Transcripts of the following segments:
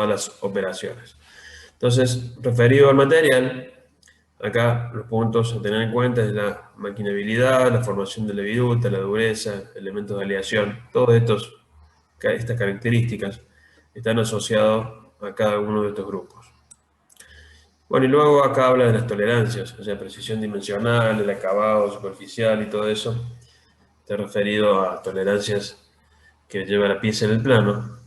todas las operaciones. Entonces, referido al material, acá los puntos a tener en cuenta es la maquinabilidad, la formación de la viruta, la dureza, elementos de aleación. Todas estas características están asociados a cada uno de estos grupos. Bueno, y luego acá habla de las tolerancias, o sea, precisión dimensional, el acabado superficial y todo eso. Está referido a tolerancias que lleva la pieza en el plano.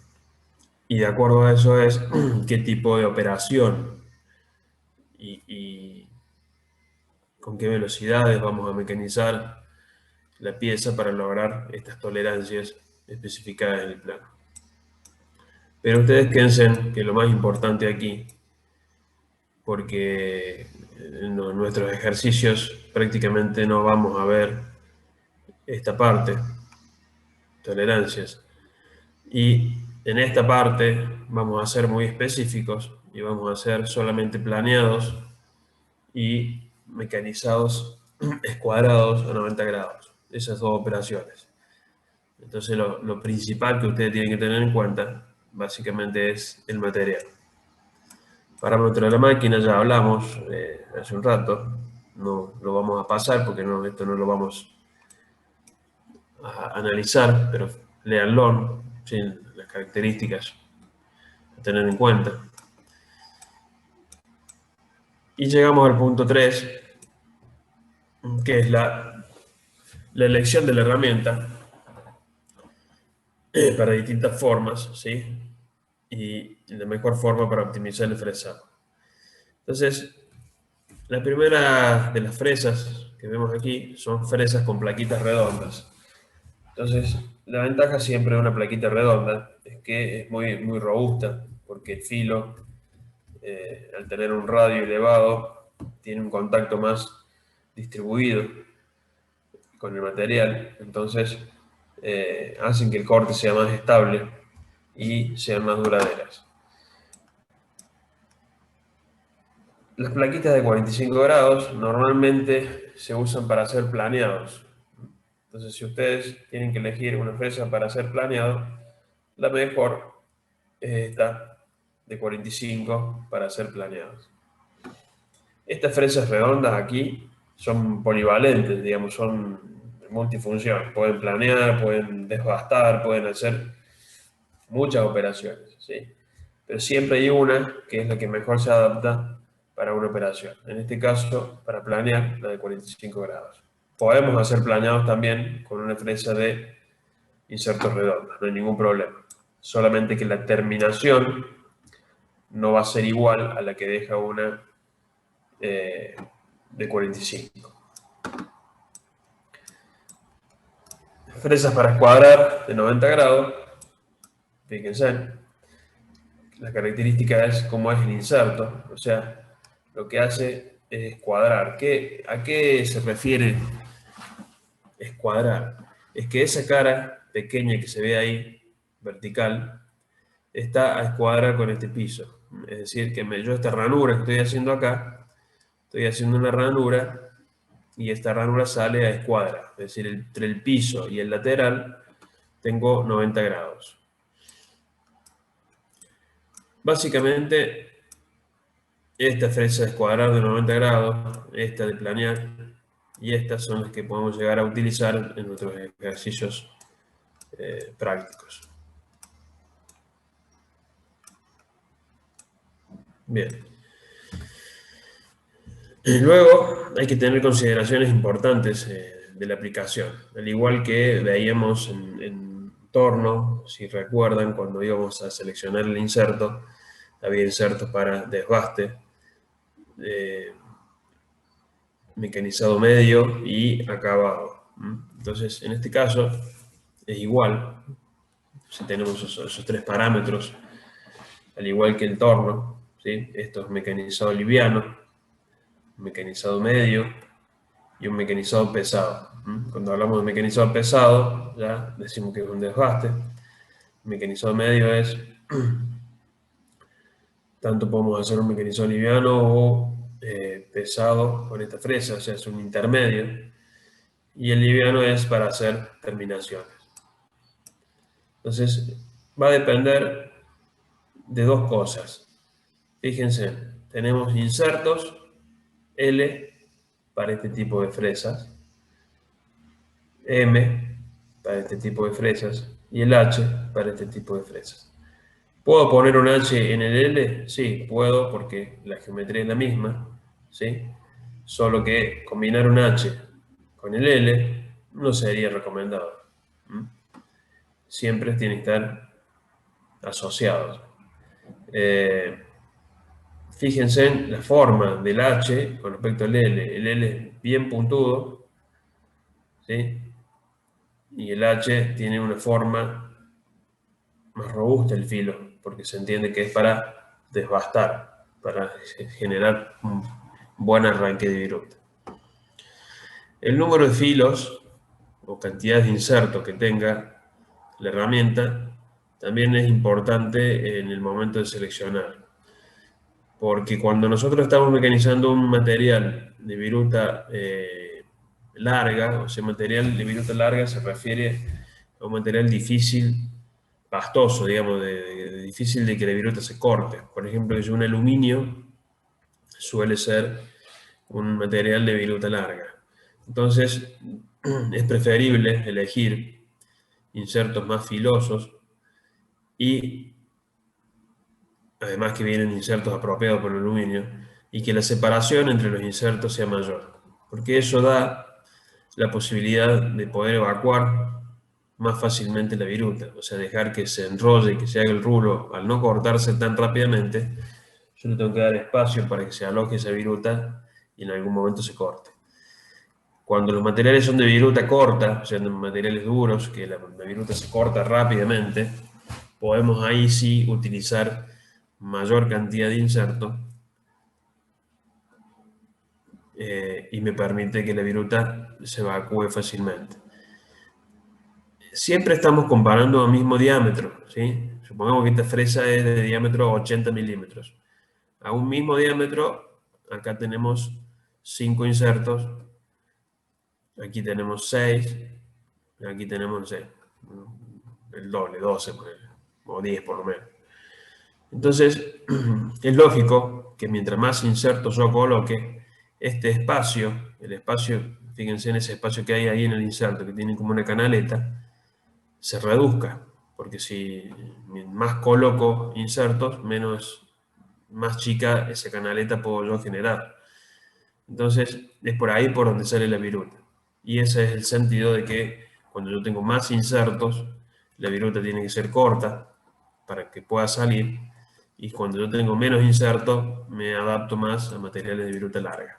Y de acuerdo a eso es qué tipo de operación y con qué velocidades vamos a mecanizar la pieza para lograr estas tolerancias especificadas en el plano. Pero ustedes piensen que lo más importante aquí, porque en nuestros ejercicios prácticamente no vamos a ver esta parte, tolerancias, y en esta parte vamos a ser muy específicos y vamos a ser solamente planeados y mecanizados escuadrados a 90 grados, esas dos operaciones. Entonces lo principal que ustedes tienen que tener en cuenta básicamente es el material. Parámetro de la máquina ya hablamos hace un rato, no lo vamos a pasar porque esto no lo vamos a analizar, pero léanlo, ¿sí? Las características a tener en cuenta. Y llegamos al punto 3, que es la elección de la herramienta para distintas formas, ¿sí? Y la mejor forma para optimizar el fresado. Entonces, la primera de las fresas que vemos aquí son fresas con plaquitas redondas. Entonces, la ventaja siempre de una plaquita redonda es que es muy robusta, porque el filo, al tener un radio elevado, tiene un contacto más distribuido con el material. Entonces, hacen que el corte sea más estable y sean más duraderas. Las plaquitas de 45 grados normalmente se usan para hacer planeados. Entonces, si ustedes tienen que elegir una fresa para hacer planeado, la mejor es esta de 45 para hacer planeados. Estas fresas redondas aquí son polivalentes, digamos, son multifunción. Pueden planear, pueden desbastar, pueden hacer muchas operaciones, ¿sí? Pero siempre hay una que es la que mejor se adapta para una operación. En este caso, para planear, la de 45 grados. Podemos hacer planeados también con una fresa de insertos redondos, no hay ningún problema. Solamente que la terminación no va a ser igual a la que deja una de 45. Fresas para escuadrar de 90 grados, fíjense, la característica es cómo es el inserto, o sea, lo que hace es escuadrar. ¿A qué se refiere escuadrar? Es que esa cara pequeña que se ve ahí, vertical, está a escuadrar con este piso. Es decir, que yo esta ranura que estoy haciendo acá, estoy haciendo una ranura y esta ranura sale a escuadra. Es decir, entre el piso y el lateral tengo 90 grados. Básicamente, esta fresa de escuadrar de 90 grados, esta de planear, y estas son las que podemos llegar a utilizar en nuestros ejercicios prácticos. Bien. Luego hay que tener consideraciones importantes de la aplicación. Al igual que veíamos en torno, si recuerdan, cuando íbamos a seleccionar el inserto, había insertos para desbaste, mecanizado medio y acabado. Entonces, en este caso, es igual. Si tenemos esos tres parámetros, al igual que el torno, ¿sí? Esto es mecanizado liviano, mecanizado medio y un mecanizado pesado. Cuando hablamos de mecanizado pesado, ya decimos que es un desbaste. Mecanizado medio es, tanto podemos hacer un mecanizado liviano o pesado con esta fresa, o sea, es un intermedio. Y el liviano es para hacer terminaciones. Entonces, va a depender de dos cosas. Fíjense, tenemos insertos L para este tipo de fresas, M para este tipo de fresas y el H para este tipo de fresas. ¿Puedo poner un H en el L? Sí, puedo porque la geometría es la misma, ¿sí? Solo que combinar un H con el L no sería recomendado. Siempre tienen que estar asociados. Fíjense en la forma del H con respecto al L. El L es bien puntudo, ¿sí? Y el H tiene una forma más robusta el filo, porque se entiende que es para desbastar, para generar un buen arranque de viruta. El número de filos o cantidad de insertos que tenga la herramienta también es importante en el momento de seleccionar, porque cuando nosotros estamos mecanizando un material de viruta larga, o sea, material de viruta larga se refiere a un material difícil, pastoso, digamos, de difícil de que la viruta se corte. Por ejemplo, un aluminio suele ser un material de viruta larga. Entonces, es preferible elegir insertos más filosos y además que vienen insertos apropiados por el aluminio y que la separación entre los insertos sea mayor, porque eso da la posibilidad de poder evacuar más fácilmente la viruta, o sea, dejar que se enrolle y que se haga el rulo al no cortarse tan rápidamente. Yo le tengo que dar espacio para que se aloje esa viruta y en algún momento se corte. Cuando los materiales son de viruta corta, o sea, de materiales duros, que la viruta se corta rápidamente, podemos ahí sí utilizar mayor cantidad de inserto y me permite que la viruta se evacúe fácilmente. Siempre estamos comparando el mismo diámetro, ¿sí? Supongamos que esta fresa es de diámetro 80 milímetros. A un mismo diámetro, acá tenemos 5 insertos, aquí tenemos 6, aquí tenemos, no sé, el doble, 12 o 10 por lo menos. Entonces, es lógico que mientras más insertos yo coloque, este espacio, el espacio, fíjense en ese espacio que hay ahí en el inserto, que tiene como una canaleta, se reduzca, porque si más coloco insertos, más chica esa canaleta puedo yo generar. Entonces, es por ahí por donde sale la viruta. Y ese es el sentido de que cuando yo tengo más insertos, la viruta tiene que ser corta para que pueda salir. Y cuando yo tengo menos insertos, me adapto más a materiales de viruta larga.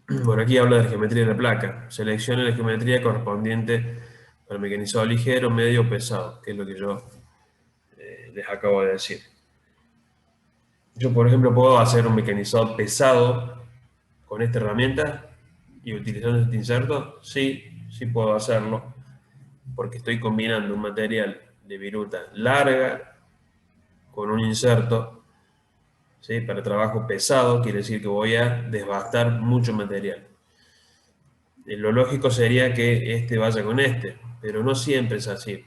Bueno, aquí habla de la geometría de la placa. Seleccione la geometría correspondiente al mecanizado ligero, medio o pesado, que es lo que yo les acabo de decir. Yo, por ejemplo, puedo hacer un mecanizado pesado con esta herramienta y utilizando este inserto. Sí, sí puedo hacerlo, porque estoy combinando un material de viruta larga con un inserto, ¿sí? Para trabajo pesado, quiere decir que voy a desbastar mucho material. Lo lógico sería que este vaya con este, pero no siempre es así.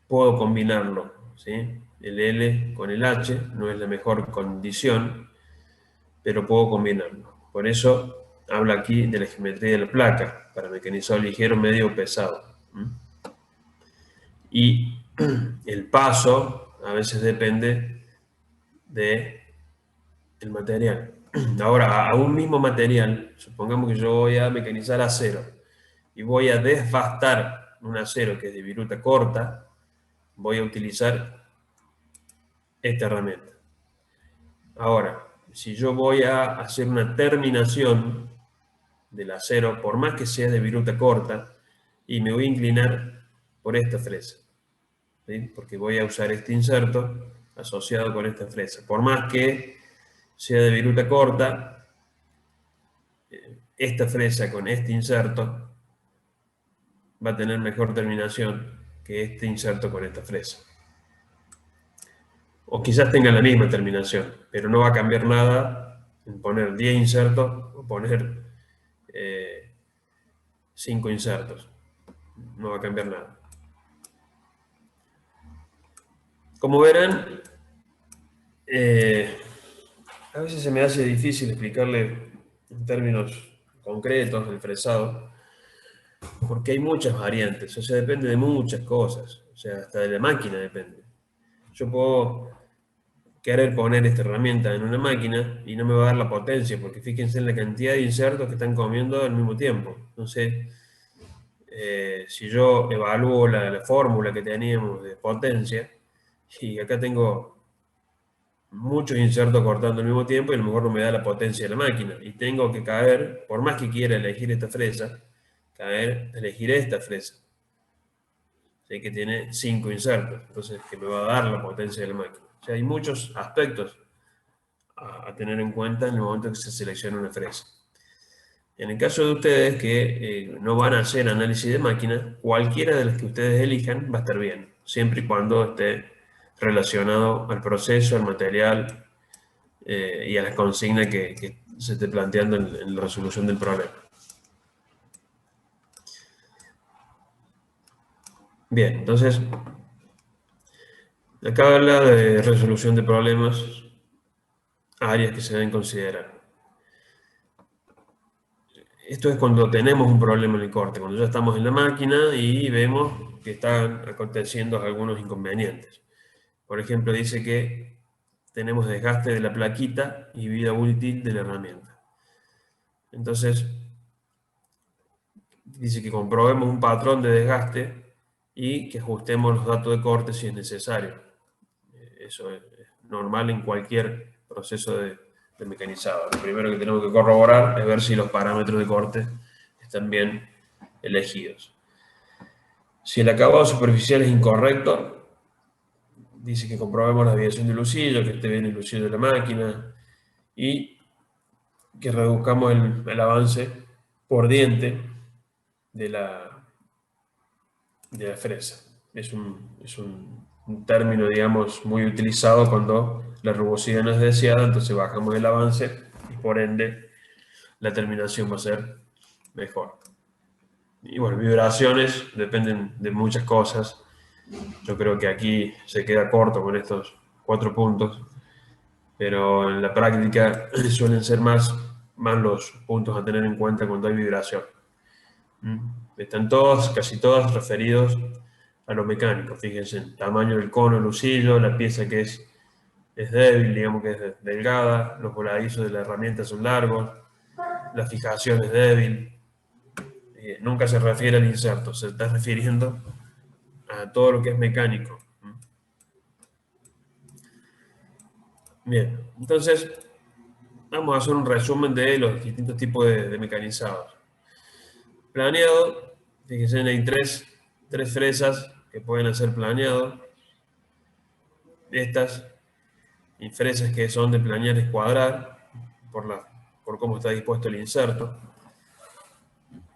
Puedo combinarlo, ¿sí? El L con el H no es la mejor condición, pero puedo combinarlo. Por eso habla aquí de la geometría de la placa, para mecanizado ligero, medio o pesado. Y el paso a veces depende del material. Ahora, a un mismo material, supongamos que yo voy a mecanizar acero y voy a desbastar un acero que es de viruta corta, voy a utilizar esta herramienta. Ahora, si yo voy a hacer una terminación del acero, por más que sea de viruta corta, y me voy a inclinar por esta fresa, ¿sí? Porque voy a usar este inserto asociado con esta fresa. Por más que sea de viruta corta, esta fresa con este inserto va a tener mejor terminación que este inserto con esta fresa. O quizás tenga la misma terminación, pero no va a cambiar nada en poner 10 insertos o poner 5 insertos. No va a cambiar nada. Como verán, a veces se me hace difícil explicarle en términos concretos el fresado, porque hay muchas variantes, o sea, depende de muchas cosas, o sea, hasta de la máquina depende. Yo puedo querer poner esta herramienta en una máquina y no me va a dar la potencia, porque fíjense en la cantidad de insertos que están comiendo al mismo tiempo. Entonces, si yo evalúo la fórmula que teníamos de potencia, y acá tengo muchos insertos cortando al mismo tiempo y a lo mejor no me da la potencia de la máquina. Y tengo que caer, por más que quiera elegir esta fresa, elegir esta fresa. Sé que tiene 5 insertos, entonces que me va a dar la potencia de la máquina. O sea, hay muchos aspectos a tener en cuenta en el momento que se selecciona una fresa. En el caso de ustedes que no van a hacer análisis de máquina, cualquiera de las que ustedes elijan va a estar bien, siempre y cuando esté relacionado al proceso, al material y a las consignas que se esté planteando en la resolución del problema. Bien, entonces, acá habla de resolución de problemas, áreas que se deben considerar. Esto es cuando tenemos un problema en el corte, cuando ya estamos en la máquina y vemos que están aconteciendo algunos inconvenientes. Por ejemplo, dice que tenemos desgaste de la plaquita y vida útil de la herramienta. Entonces, dice que comprobemos un patrón de desgaste y que ajustemos los datos de corte si es necesario. Eso es normal en cualquier proceso de mecanizado. Lo primero que tenemos que corroborar es ver si los parámetros de corte están bien elegidos. Si el acabado superficial es incorrecto, dice que comprobemos la desviación del lucillo, que esté bien el lucillo de la máquina y que reduzcamos el avance por diente de la fresa. Es un término, digamos, muy utilizado cuando la rugosidad no es deseada, entonces bajamos el avance y por ende la terminación va a ser mejor. Y bueno, vibraciones dependen de muchas cosas. Yo creo que aquí se queda corto con estos 4 puntos, pero en la práctica suelen ser más los puntos a tener en cuenta cuando hay vibración. Están todos, casi todos referidos a lo mecánico. Fíjense, el tamaño del cono, el lucillo, la pieza que es débil, digamos que es delgada, los voladizos de la herramienta son largos, la fijación es débil. Nunca se refiere al inserto, se está refiriendo a todo lo que es mecánico. Bien, entonces vamos a hacer un resumen de los distintos tipos de mecanizados. Planeado, fíjense, hay tres fresas que pueden hacer planeado. Estas y fresas que son de planear escuadrar por cómo está dispuesto el inserto.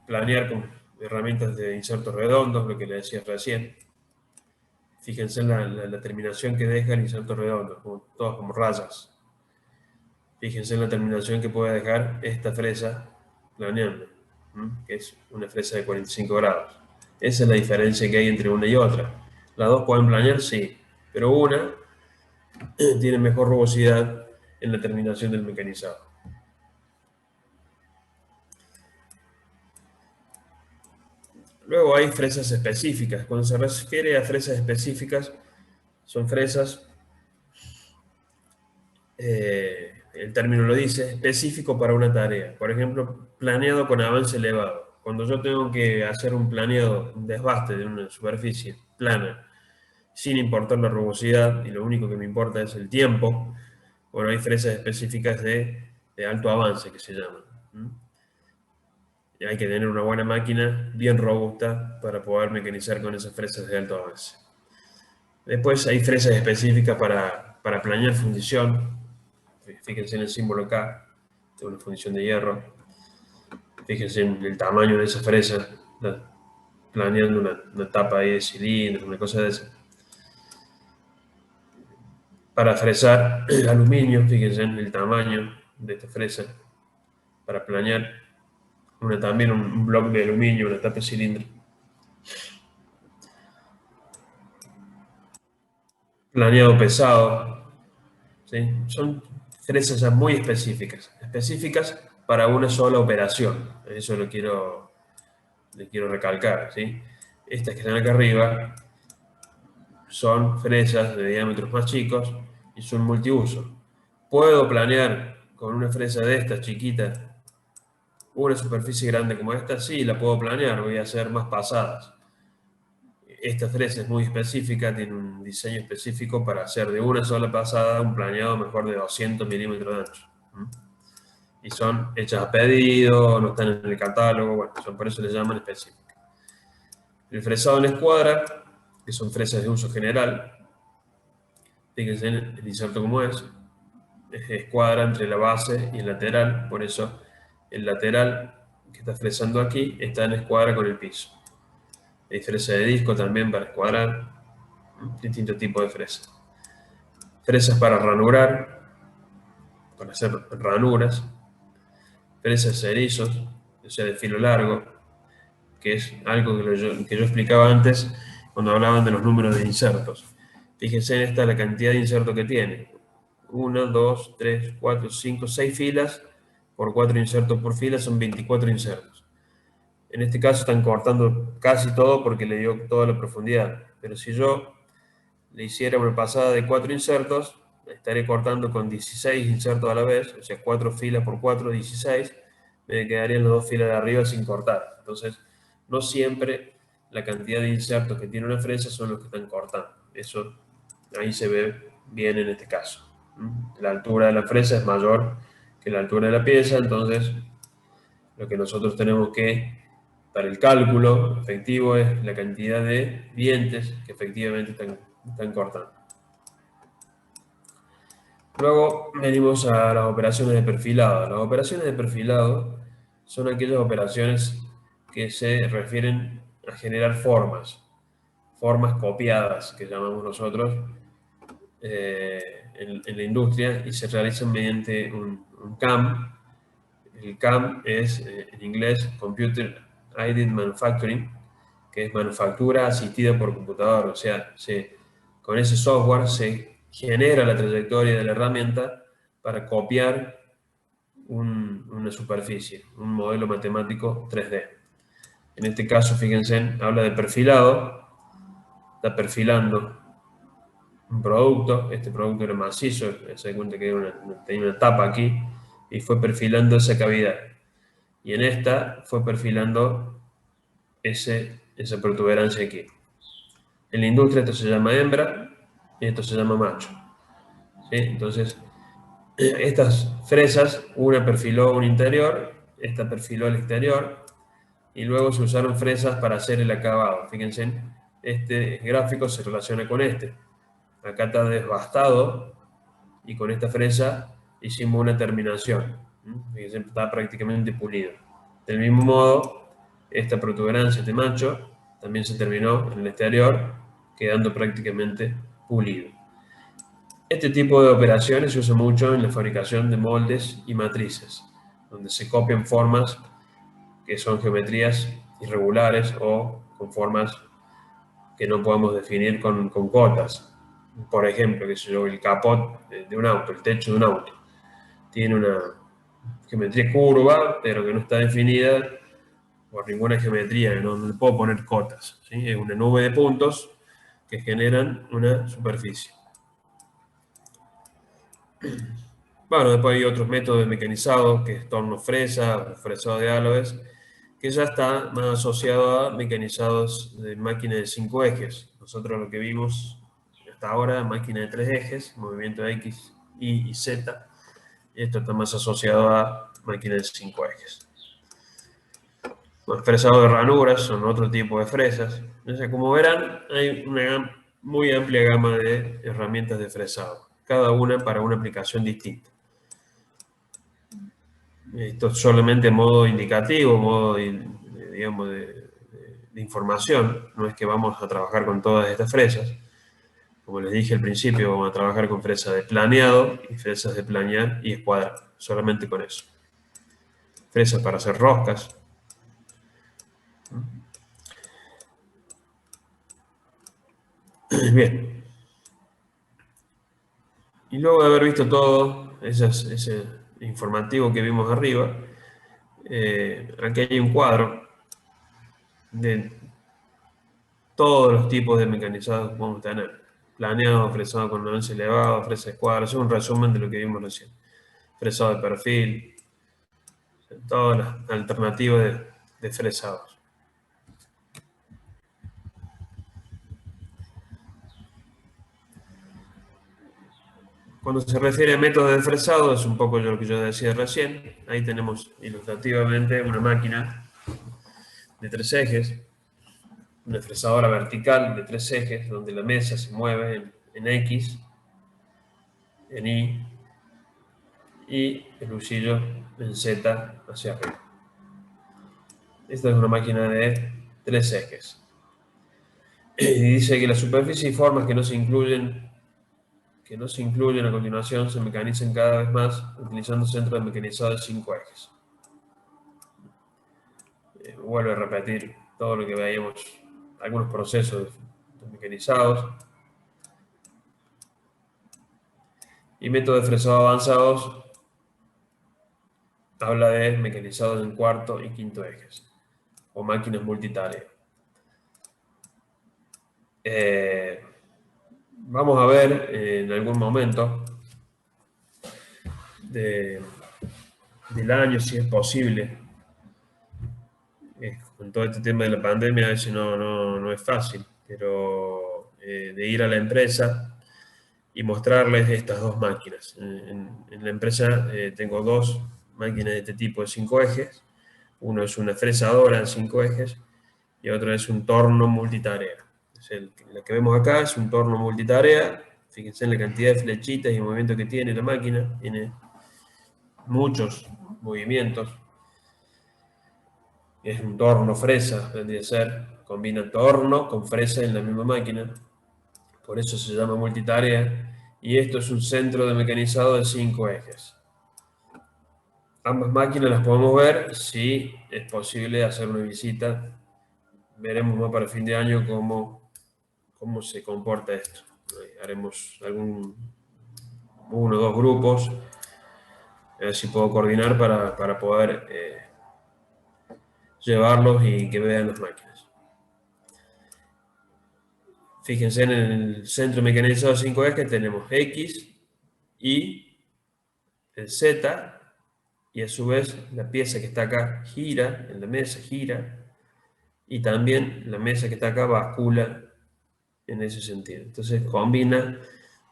Planear con herramientas de insertos redondos, lo que le decía recién. Fíjense en la terminación que deja el inserto redondo, todas como rayas. Fíjense en la terminación que puede dejar esta fresa planeando, que es una fresa de 45 grados. Esa es la diferencia que hay entre una y otra. Las dos pueden planear, sí, pero una tiene mejor rugosidad en la terminación del mecanizado. Luego hay fresas específicas. Cuando se refiere a fresas específicas, son fresas, el término lo dice, específico para una tarea. Por ejemplo, planeado con avance elevado. Cuando yo tengo que hacer un planeado, un desbaste de una superficie plana, sin importar la rugosidad, y lo único que me importa es el tiempo, bueno, hay fresas específicas de alto avance que se llaman. Y hay que tener una buena máquina bien robusta para poder mecanizar con esas fresas de alto avance. Después hay fresas específicas para planear fundición. Fíjense en el símbolo acá, de una fundición de hierro. Fíjense en el tamaño de esa fresa, planeando una tapa ahí de cilindro, una cosa de esa. Para fresar el aluminio, fíjense en el tamaño, de esta fresa para planear también un bloque de aluminio, una tapa de cilindro. Planeado pesado, ¿sí? Son fresas ya muy específicas para una sola operación. Eso le quiero recalcar, ¿sí? Estas que están acá arriba son fresas de diámetros más chicos y son multiuso. ¿Puedo planear con una fresa de estas chiquitas una superficie grande como esta? Sí, la puedo planear, voy a hacer más pasadas. Esta fresa es muy específica, tiene un diseño específico para hacer de una sola pasada un planeado mejor de 200 milímetros de ancho. Y son hechas a pedido, no están en el catálogo, bueno, por eso les llaman específicas. El fresado en escuadra, que son fresas de uso general, fíjense el inserto como es escuadra entre la base y el lateral, por eso el lateral que está fresando aquí está en escuadra con el piso. Hay fresa de disco también para escuadrar, distintos tipos de fresas. Fresas para ranurar, para hacer ranuras. Fresas erizos, o sea, de filo largo, que es algo que yo explicaba antes cuando hablaban de los números de insertos. Fíjense en esta la cantidad de insertos que tiene. 1, 2, 3, 4, 5, 6 filas por 4 insertos por fila son 24 insertos. En este caso están cortando casi todo porque le dio toda la profundidad. Pero si yo le hiciera una pasada de 4 insertos, estaré cortando con 16 insertos a la vez, o sea, 4 filas por 4, 16, me quedarían las 2 filas de arriba sin cortar. Entonces, no siempre la cantidad de insertos que tiene una fresa son los que están cortando. Eso ahí se ve bien en este caso. La altura de la fresa es mayor que la altura de la pieza, entonces lo que nosotros tenemos que, para el cálculo efectivo, es la cantidad de dientes que efectivamente están cortando. Luego venimos a las operaciones de perfilado. Las operaciones de perfilado son aquellas operaciones que se refieren a generar formas copiadas, que llamamos nosotros en la industria, y se realizan mediante un CAM. El CAM es, en inglés, Computer Aided Manufacturing, que es manufactura asistida por computador. O sea, con ese software se genera la trayectoria de la herramienta para copiar una superficie, un modelo matemático 3D. En este caso, fíjense, habla de perfilado, está perfilando un producto, este producto era macizo, se da cuenta que tenía una tapa aquí, y fue perfilando esa cavidad. Y en esta fue perfilando esa protuberancia aquí. En la industria esto se llama hembra y esto se llama macho. ¿Sí? Entonces, estas fresas, una perfiló un interior, esta perfiló el exterior, y luego se usaron fresas para hacer el acabado. Fíjense, este gráfico se relaciona con este. Acá está desbastado y con esta fresa hicimos una terminación. Fíjense, está prácticamente pulido. Del mismo modo, esta protuberancia, este macho, también se terminó en el exterior, quedando prácticamente pulido. Este tipo de operaciones se usa mucho en la fabricación de moldes y matrices, donde se copian formas que son geometrías irregulares o con formas que no podemos definir con cotas. Por ejemplo, el capot de un auto, el techo de un auto, tiene una geometría curva, pero que no está definida por ninguna geometría, no le puedo poner cotas. ¿Sí? Es una nube de puntos que generan una superficie. Bueno, después hay otros métodos de mecanizado, que es torno fresa, fresado de aloes, que ya está más asociado a mecanizados de máquina de 5 ejes. Nosotros lo que vimos hasta ahora, máquina de 3 ejes, movimiento X, Y y Z, y esto está más asociado a máquina de 5 ejes. Los fresados de ranuras son otro tipo de fresas. Entonces, como verán, hay una muy amplia gama de herramientas de fresado, cada una para una aplicación distinta. Esto es solamente modo indicativo, modo, digamos, de información. No es que vamos a trabajar con todas estas fresas, Como les dije al principio, vamos a trabajar con fresas de planeado y fresas de planear y escuadrar, solamente con eso. Fresas para hacer roscas. Bien. Y luego de haber visto todo ese informativo que vimos arriba, aquí hay un cuadro de todos los tipos de mecanizados que podemos tener. Planeado, fresado con avance elevado, fresa de escuadra. Es un resumen de lo que vimos recién. Fresado de perfil, todas las alternativas de fresados. Cuando se refiere a método de fresado, es un poco lo que yo decía recién. Ahí tenemos ilustrativamente una máquina de 3 ejes, una fresadora vertical de 3 ejes, donde la mesa se mueve en X, en Y, y el husillo en Z hacia arriba. Esta es una máquina de 3 ejes. Y dice que la superficie y formas que no se incluyen a continuación se mecanizan cada vez más utilizando centros de mecanizado de 5 ejes. Vuelve a repetir todo lo que veíamos, algunos procesos mecanizados. Y métodos de fresado avanzados habla de mecanizados en cuarto y quinto ejes, o máquinas multitarea. Vamos a ver en algún momento del año, si es posible, con todo este tema de la pandemia, a veces no es fácil, pero de ir a la empresa y mostrarles estas dos máquinas. En la empresa tengo 2 máquinas de este tipo de 5 ejes. Uno es una fresadora de 5 ejes y otro es un torno multitarea. La que vemos acá es un torno multitarea. Fíjense en la cantidad de flechitas y movimientos que tiene la máquina. Tiene muchos movimientos. Es un torno fresa, vendría a ser. Combina torno con fresa en la misma máquina. Por eso se llama multitarea. Y esto es un centro de mecanizado de 5 ejes. Ambas máquinas las podemos ver si es posible hacer una visita. Veremos más para el fin de año cómo se comporta esto. Haremos uno o 2 grupos, a ver si puedo coordinar para poder llevarlos y que vean las máquinas. Fíjense en el centro mecanizado de 5 ejes tenemos X, Y, el Z, y a su vez la pieza que está acá gira, en la mesa gira, y también la mesa que está acá bascula en ese sentido. Entonces combina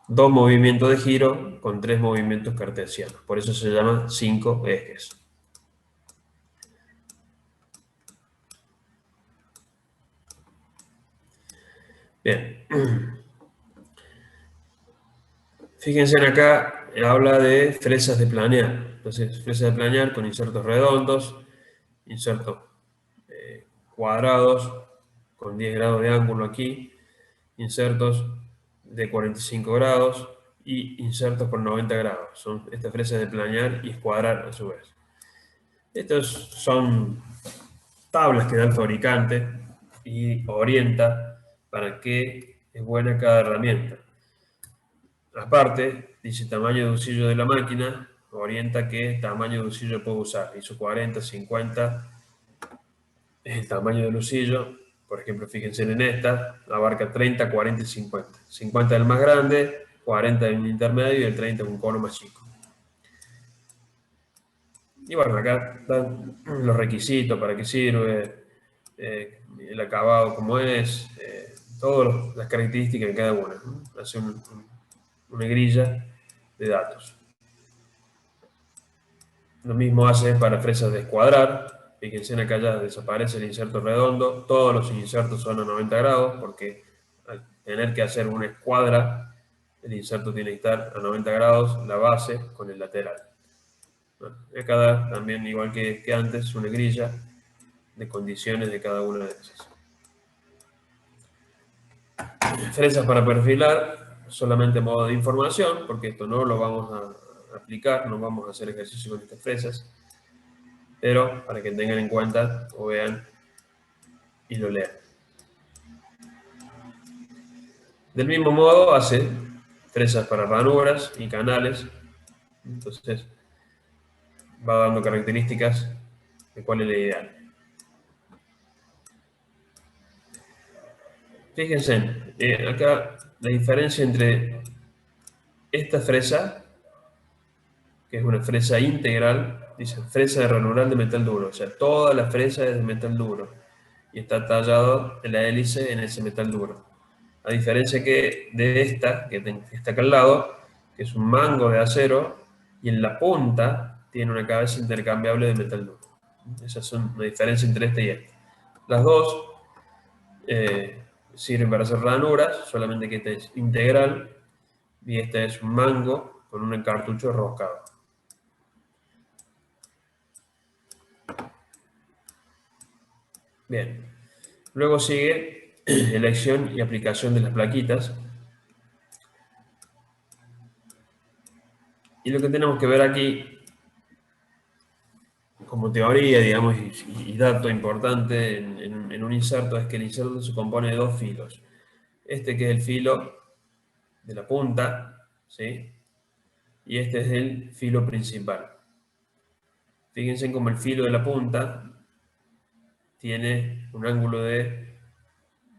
2 movimientos de giro con 3 movimientos cartesianos. Por eso se llama 5 ejes. Bien. Fíjense en acá, habla de fresas de planear. Entonces, fresas de planear con insertos redondos, insertos cuadrados con 10 grados de ángulo aquí, insertos de 45 grados y insertos por 90 grados. Son estas fresas de planear y escuadrar a su vez. Estas son tablas que da el fabricante y orienta para qué es buena cada herramienta. Aparte, dice tamaño de husillo de la máquina, orienta qué tamaño de husillo puedo usar. ISO 40, 50 es el tamaño del husillo. Por ejemplo, fíjense en esta, abarca 30, 40 y 50. 50 es el más grande, 40 es el intermedio y el 30 es un cono más chico. Y bueno, acá están los requisitos, para qué sirve, el acabado como es, todas las características de cada una, ¿no? Hace una grilla de datos. Lo mismo hace para fresas de escuadrar. Fíjense acá ya desaparece el inserto redondo. Todos los insertos son a 90 grados porque al tener que hacer una escuadra, el inserto tiene que estar a 90 grados, la base con el lateral. Bueno, acá da también, igual que antes, una grilla de condiciones de cada una de esas. Fresas para perfilar. solamente a modo de información, porque esto no lo vamos a aplicar, no vamos a hacer ejercicio con estas fresas, pero para que tengan en cuenta o vean y lo lean. Del mismo modo hace fresas para ranuras y canales, entonces va dando características de cuál es la ideal. Fíjense, acá la diferencia entre esta fresa, que es una fresa integral, dice fresa de ranural de metal duro, o sea, toda la fresa es de metal duro y está tallado en la hélice en ese metal duro. A diferencia que de esta, que está acá al lado, que es un mango de acero y en la punta tiene una cabeza intercambiable de metal duro. Esa es una diferencia entre esta y esta. Las dos sirven para hacer ranuras, solamente que esta es integral y esta es un mango con un cartucho roscado. Bien, luego sigue elección y aplicación de las plaquitas. Y lo que tenemos que ver aquí, como teoría, digamos, y dato importante en un inserto, es que el inserto se compone de dos filos. Este que es el filo de la punta, ¿sí? Y este es el filo principal. Fíjense cómo el filo de la punta tiene un ángulo de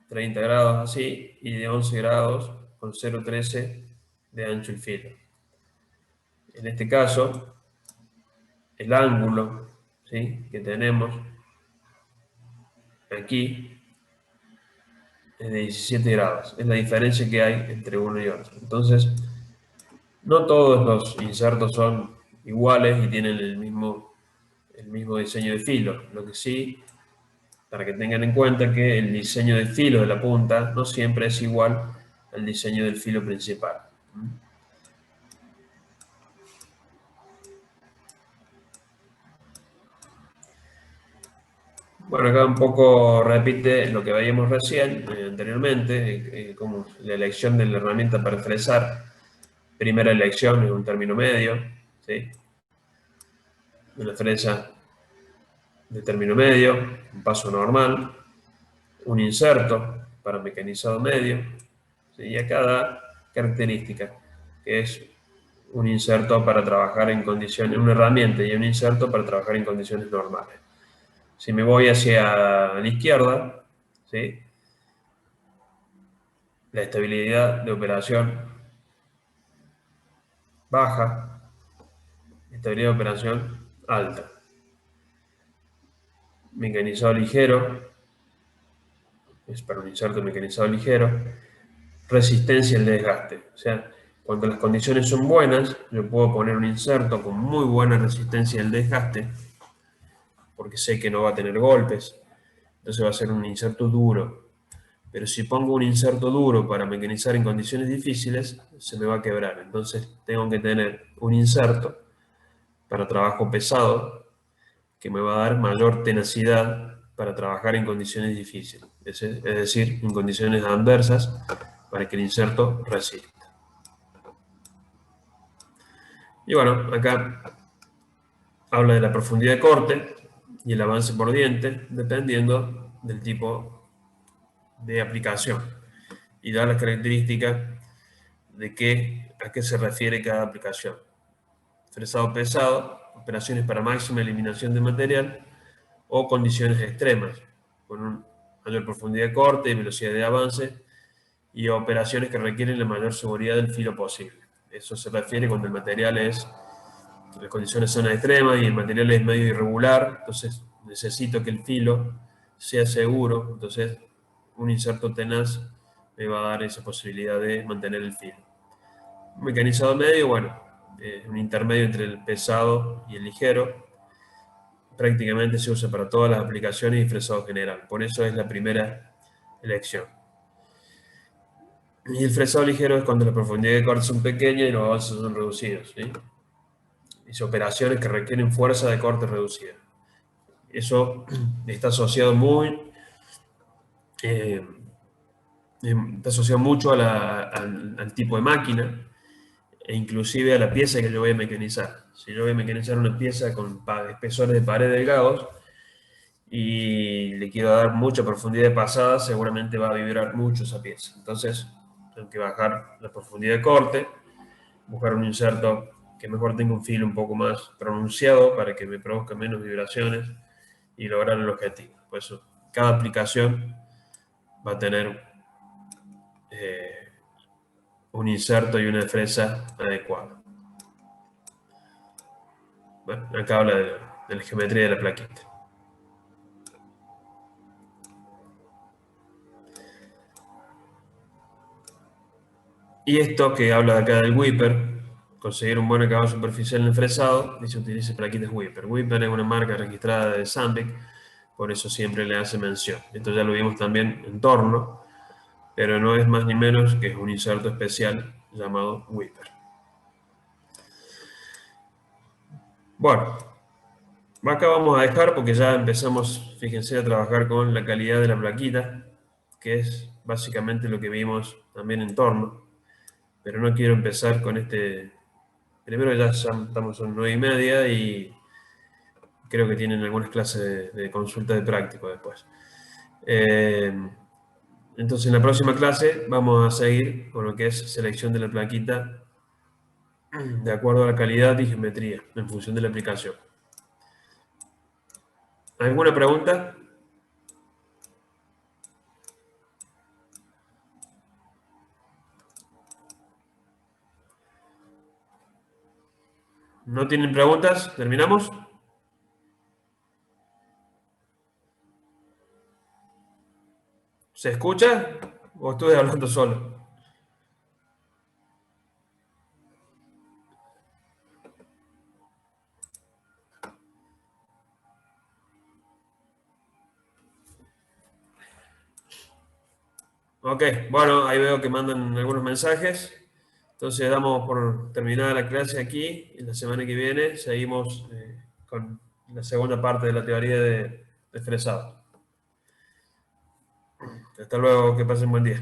30 grados así y de 11 grados con 0,13 de ancho el filo. En este caso, el ángulo, ¿sí?, que tenemos aquí es de 17 grados. Es la diferencia que hay entre uno y otro. Entonces, no todos los insertos son iguales y tienen el mismo diseño de filo. Lo que sí, para que tengan en cuenta que el diseño del filo de la punta no siempre es igual al diseño del filo principal. Bueno, acá un poco repite lo que veíamos recién, anteriormente, como la elección de la herramienta para fresar. Primera elección es un término medio, ¿sí? Una fresa de término medio, un paso normal, un inserto para mecanizado medio, ¿sí? Y a cada característica, que es un inserto para trabajar en condiciones, una herramienta y un inserto para trabajar en condiciones normales. Si me voy hacia la izquierda, ¿sí?, la estabilidad de operación baja, estabilidad de operación alta. Mecanizado ligero, es para un inserto mecanizado ligero. Resistencia al desgaste, o sea, cuando las condiciones son buenas, yo puedo poner un inserto con muy buena resistencia al desgaste, porque sé que no va a tener golpes, entonces va a ser un inserto duro. Pero si pongo un inserto duro para mecanizar en condiciones difíciles, se me va a quebrar. Entonces tengo que tener un inserto para trabajo pesado que me va a dar mayor tenacidad para trabajar en condiciones difíciles. Es decir, en condiciones adversas para que el inserto resista. Y bueno, acá habla de la profundidad de corte y el avance por diente, dependiendo del tipo de aplicación. Y da las características de a qué se refiere cada aplicación. Fresado pesado, operaciones para máxima eliminación de material o condiciones extremas, con una mayor profundidad de corte y velocidad de avance, y operaciones que requieren la mayor seguridad del filo posible. Eso se refiere cuando el material las condiciones son extremas y el material es medio irregular, entonces necesito que el filo sea seguro, entonces un inserto tenaz me va a dar esa posibilidad de mantener el filo. Un mecanizado medio, bueno, un intermedio entre el pesado y el ligero, prácticamente se usa para todas las aplicaciones y fresado general, por eso es la primera elección. Y el fresado ligero es cuando la profundidad de corte son pequeñas y los avances son reducidos, ¿sí? Y son operaciones que requieren fuerza de corte reducida. Eso está asociado muy está asociado mucho al tipo de máquina e inclusive a la pieza que yo voy a mecanizar. Si yo voy a mecanizar una pieza con espesores de pared delgados y le quiero dar mucha profundidad de pasada, seguramente va a vibrar mucho esa pieza. Entonces, tengo que bajar la profundidad de corte, buscar un inserto que mejor tenga un filo un poco más pronunciado para que me produzca menos vibraciones y lograr el objetivo. Por eso, cada aplicación va a tener eh, un inserto y una fresa adecuada. Bueno, acá habla de la geometría de la plaquita. Y esto que habla acá del Whipper, conseguir un buen acabado superficial en el fresado, dice utilice plaquitas Whipper. Whipper es una marca registrada de Sandvik, por eso siempre le hace mención. Esto ya lo vimos también en torno, pero no es más ni menos que un inserto especial llamado Whipper. Bueno, acá vamos a dejar porque ya empezamos, fíjense, a trabajar con la calidad de la plaquita, que es básicamente lo que vimos también en torno. Pero no quiero empezar con este. Primero ya estamos en 9:30 y creo que tienen algunas clases de consulta de práctico después. Eh, entonces en la próxima clase vamos a seguir con lo que es selección de la plaquita de acuerdo a la calidad y geometría en función de la aplicación. ¿Alguna pregunta? ¿No tienen preguntas? ¿Terminamos? ¿Se escucha? ¿O estuve hablando solo? Ok, bueno, ahí veo que mandan algunos mensajes. Entonces damos por terminada la clase aquí y la semana que viene seguimos con la segunda parte de la teoría de fresado. Hasta luego, que pasen buen día.